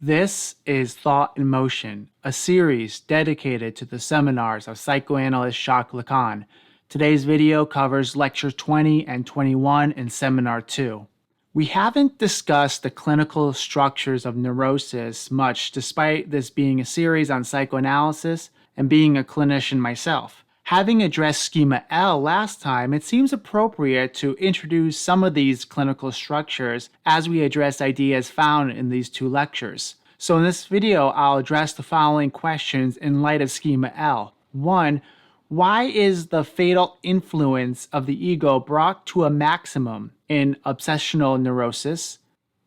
This is Thought in Motion, a series dedicated to the seminars of psychoanalyst Jacques Lacan. Today's video covers Lecture 20 and 21 in Seminar 2. We haven't discussed the clinical structures of neurosis much, despite this being a series on psychoanalysis and being a clinician myself. Having addressed Schema L last time, it seems appropriate to introduce some of these clinical structures as we address ideas found in these two lectures. So in this video, I'll address the following questions in light of Schema L. 1. Why is the fatal influence of the ego brought to a maximum in obsessional neurosis?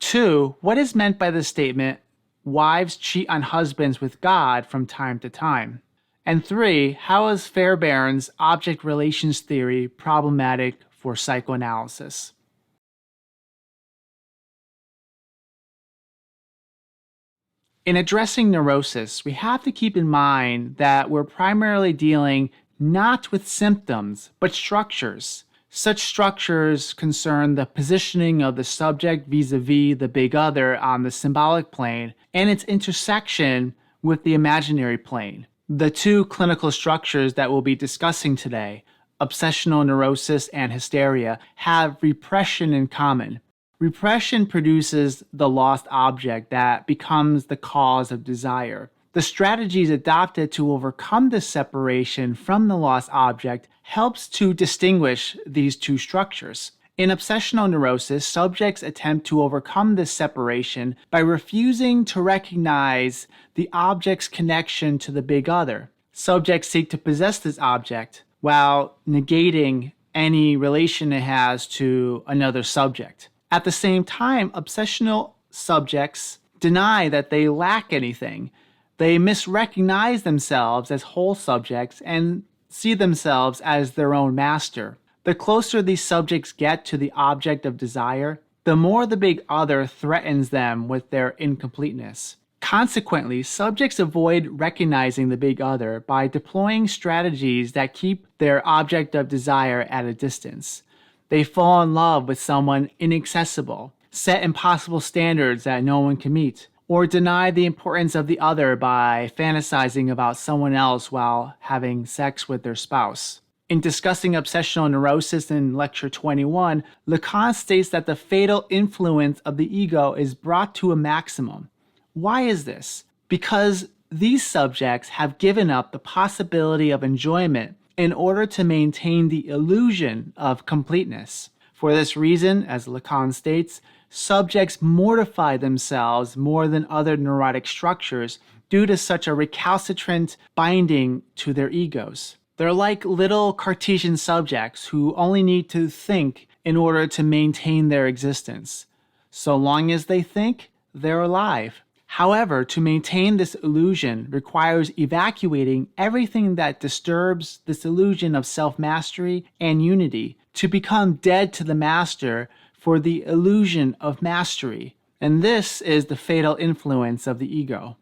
2. What is meant by the statement, wives cheat on husbands with God from time to time? And 3, how is Fairbairn's object relations theory problematic for psychoanalysis? In addressing neurosis, we have to keep in mind that we're primarily dealing not with symptoms, but structures. Such structures concern the positioning of the subject vis-a-vis the big other on the symbolic plane and its intersection with the imaginary plane. The two clinical structures that we'll be discussing today, obsessional neurosis and hysteria, have repression in common. Repression produces the lost object that becomes the cause of desire. The strategies adopted to overcome this separation from the lost object helps to distinguish these two structures. In obsessional neurosis, subjects attempt to overcome this separation by refusing to recognize the object's connection to the big other. Subjects seek to possess this object while negating any relation it has to another subject. At the same time, obsessional subjects deny that they lack anything. They misrecognize themselves as whole subjects and see themselves as their own master. The closer these subjects get to the object of desire, the more the big other threatens them with their incompleteness. Consequently, subjects avoid recognizing the big other by deploying strategies that keep their object of desire at a distance. They fall in love with someone inaccessible, set impossible standards that no one can meet, or deny the importance of the other by fantasizing about someone else while having sex with their spouse. In discussing obsessional neurosis in Lecture 21, Lacan states that the fatal influence of the ego is brought to a maximum. Why is this? Because these subjects have given up the possibility of enjoyment in order to maintain the illusion of completeness. For this reason, as Lacan states, subjects mortify themselves more than other neurotic structures due to such a recalcitrant binding to their egos. They're like little Cartesian subjects who only need to think in order to maintain their existence. So long as they think, they're alive. However, to maintain this illusion requires evacuating everything that disturbs this illusion of self-mastery and unity to become dead to the master for the illusion of mastery. And this is the fatal influence of the ego.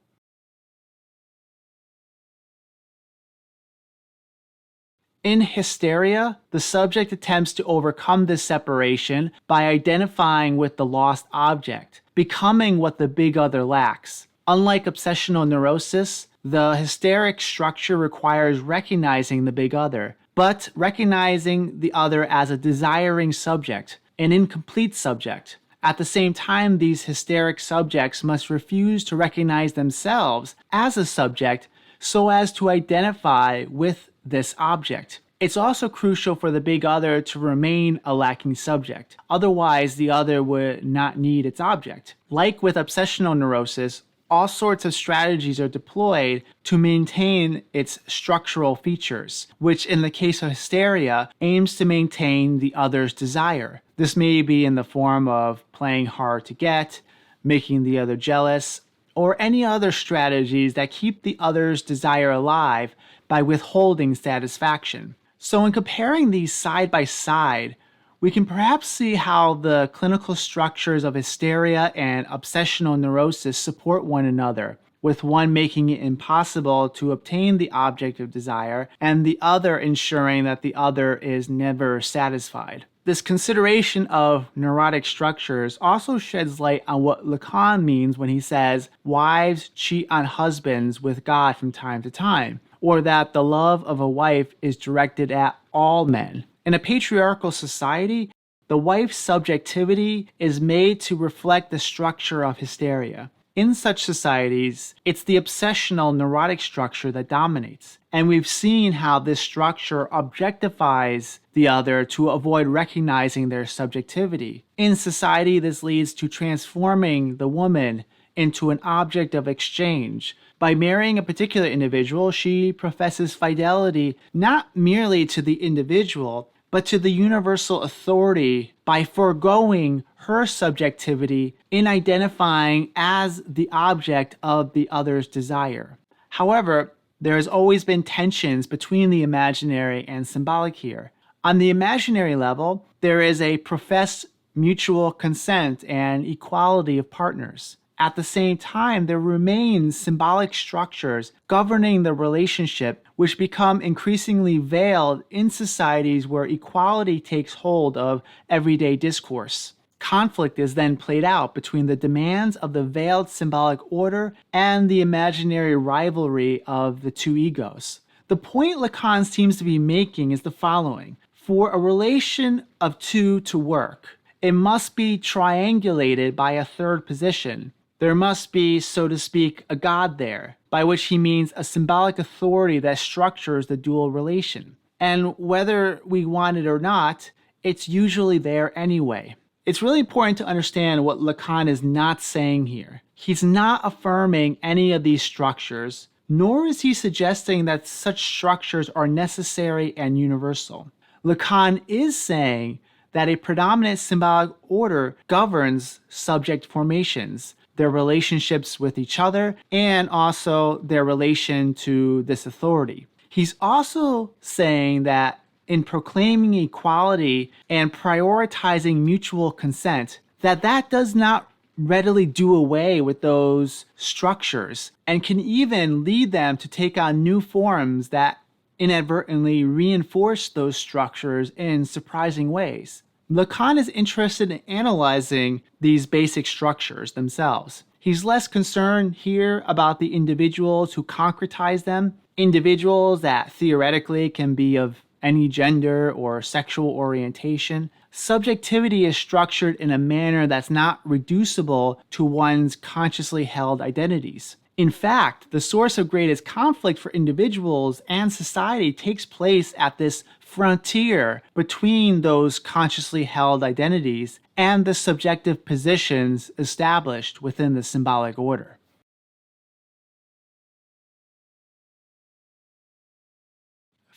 In hysteria, the subject attempts to overcome this separation by identifying with the lost object, becoming what the big other lacks. Unlike obsessional neurosis, the hysteric structure requires recognizing the big other, but recognizing the other as a desiring subject, an incomplete subject. At the same time, these hysteric subjects must refuse to recognize themselves as a subject so as to identify with this object. It's also crucial for the big other to remain a lacking subject. Otherwise, the other would not need its object. Like with obsessional neurosis, all sorts of strategies are deployed to maintain its structural features, which in the case of hysteria aims to maintain the other's desire. This may be in the form of playing hard to get, making the other jealous, or any other strategies that keep the other's desire alive by withholding satisfaction. So in comparing these side by side, we can perhaps see how the clinical structures of hysteria and obsessional neurosis support one another, with one making it impossible to obtain the object of desire and the other ensuring that the other is never satisfied. This consideration of neurotic structures also sheds light on what Lacan means when he says wives cheat on husbands with God from time to time, or that the love of a wife is directed at all men. In a patriarchal society, the wife's subjectivity is made to reflect the structure of hysteria. In such societies, it's the obsessional neurotic structure that dominates. And we've seen how this structure objectifies the other to avoid recognizing their subjectivity. In society, this leads to transforming the woman into an object of exchange. By marrying a particular individual, she professes fidelity not merely to the individual, but to the universal authority by foregoing her subjectivity in identifying as the object of the other's desire. However, there has always been tensions between the imaginary and symbolic here. On the imaginary level, there is a professed mutual consent and equality of partners. At the same time, there remains symbolic structures governing the relationship, which become increasingly veiled in societies where equality takes hold of everyday discourse. Conflict is then played out between the demands of the veiled symbolic order and the imaginary rivalry of the two egos. The point Lacan seems to be making is the following. For a relation of two to work, it must be triangulated by a third position. There must be, so to speak, a God there, by which he means a symbolic authority that structures the dual relation. And whether we want it or not, it's usually there anyway. It's really important to understand what Lacan is not saying here. He's not affirming any of these structures, nor is he suggesting that such structures are necessary and universal. Lacan is saying that a predominant symbolic order governs subject formations, their relationships with each other, and also their relation to this authority. He's also saying that in proclaiming equality and prioritizing mutual consent, that does not readily do away with those structures and can even lead them to take on new forms that inadvertently reinforce those structures in surprising ways. Lacan is interested in analyzing these basic structures themselves. He's less concerned here about the individuals who concretize them, individuals that theoretically can be of any gender or sexual orientation. Subjectivity is structured in a manner that's not reducible to one's consciously held identities. In fact, the source of greatest conflict for individuals and society takes place at this frontier between those consciously held identities and the subjective positions established within the symbolic order.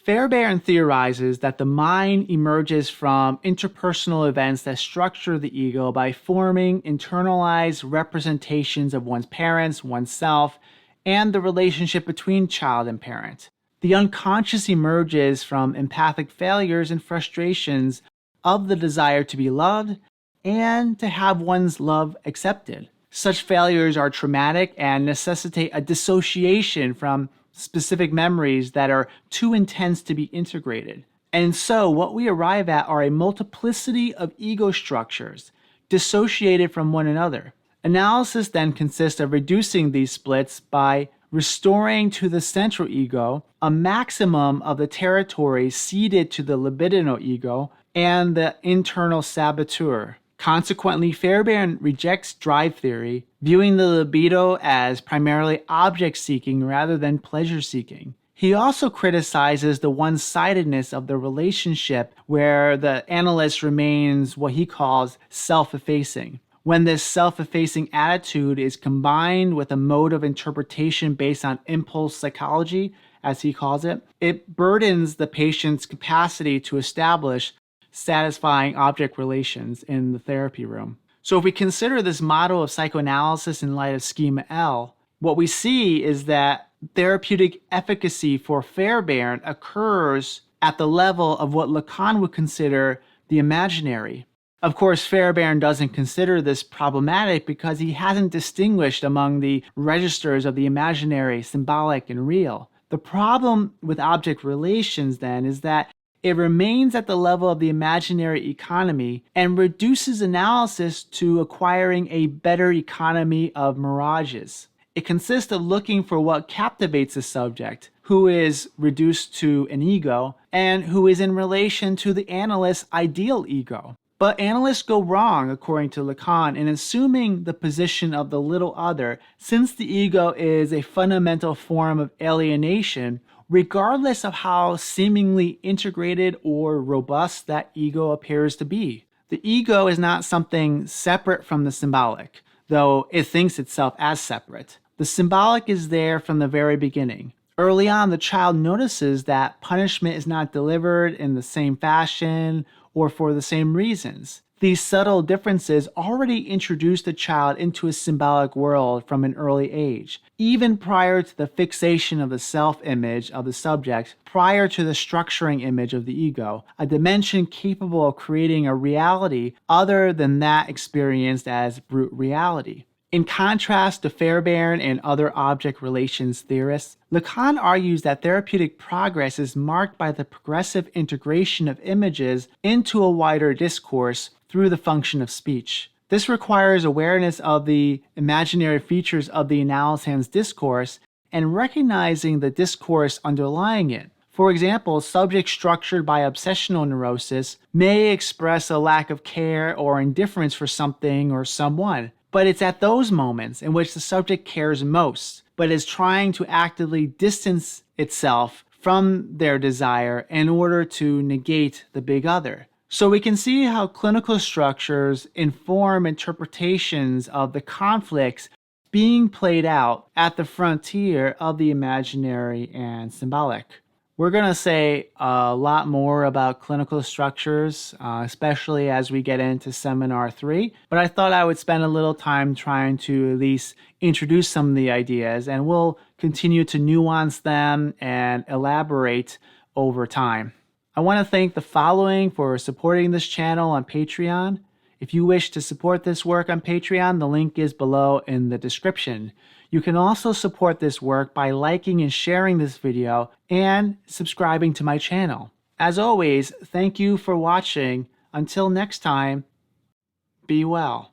Fairbairn theorizes that the mind emerges from interpersonal events that structure the ego by forming internalized representations of one's parents, oneself, and the relationship between child and parent. The unconscious emerges from empathic failures and frustrations of the desire to be loved and to have one's love accepted. Such failures are traumatic and necessitate a dissociation from specific memories that are too intense to be integrated. And so what we arrive at are a multiplicity of ego structures dissociated from one another. Analysis then consists of reducing these splits by restoring to the central ego a maximum of the territory ceded to the libidinal ego and the internal saboteur. Consequently, Fairbairn rejects drive theory, viewing the libido as primarily object-seeking rather than pleasure-seeking. He also criticizes the one-sidedness of the relationship where the analyst remains what he calls self-effacing. When this self-effacing attitude is combined with a mode of interpretation based on impulse psychology, as he calls it, it burdens the patient's capacity to establish satisfying object relations in the therapy room. So if we consider this model of psychoanalysis in light of Schema L, what we see is that therapeutic efficacy for Fairbairn occurs at the level of what Lacan would consider the imaginary. Of course, Fairbairn doesn't consider this problematic because he hasn't distinguished among the registers of the imaginary, symbolic, and real. The problem with object relations, then, is that It remains at the level of the imaginary economy and reduces analysis to acquiring a better economy of mirages. It consists of looking for what captivates the subject, who is reduced to an ego, and who is in relation to the analyst's ideal ego. But analysts go wrong, according to Lacan, in assuming the position of the little other, since the ego is a fundamental form of alienation, regardless of how seemingly integrated or robust that ego appears to be. The ego is not something separate from the symbolic, though it thinks itself as separate. The symbolic is there from the very beginning. Early on, the child notices that punishment is not delivered in the same fashion or for the same reasons. These subtle differences already introduce the child into a symbolic world from an early age, even prior to the fixation of the self-image of the subject, prior to the structuring image of the ego, a dimension capable of creating a reality other than that experienced as brute reality. In contrast to Fairbairn and other object relations theorists, Lacan argues that therapeutic progress is marked by the progressive integration of images into a wider discourse through the function of speech. This requires awareness of the imaginary features of the analysand's discourse and recognizing the discourse underlying it. For example, subjects structured by obsessional neurosis may express a lack of care or indifference for something or someone. But it's at those moments in which the subject cares most, but is trying to actively distance itself from their desire in order to negate the big other. So we can see how clinical structures inform interpretations of the conflicts being played out at the frontier of the imaginary and symbolic. We're going to say a lot more about clinical structures, especially as we get into Seminar 3, but I thought I would spend a little time trying to at least introduce some of the ideas, and we'll continue to nuance them and elaborate over time. I want to thank the following for supporting this channel on Patreon. If you wish to support this work on Patreon, the link is below in the description. You can also support this work by liking and sharing this video and subscribing to my channel. As always, thank you for watching. Until next time, be well.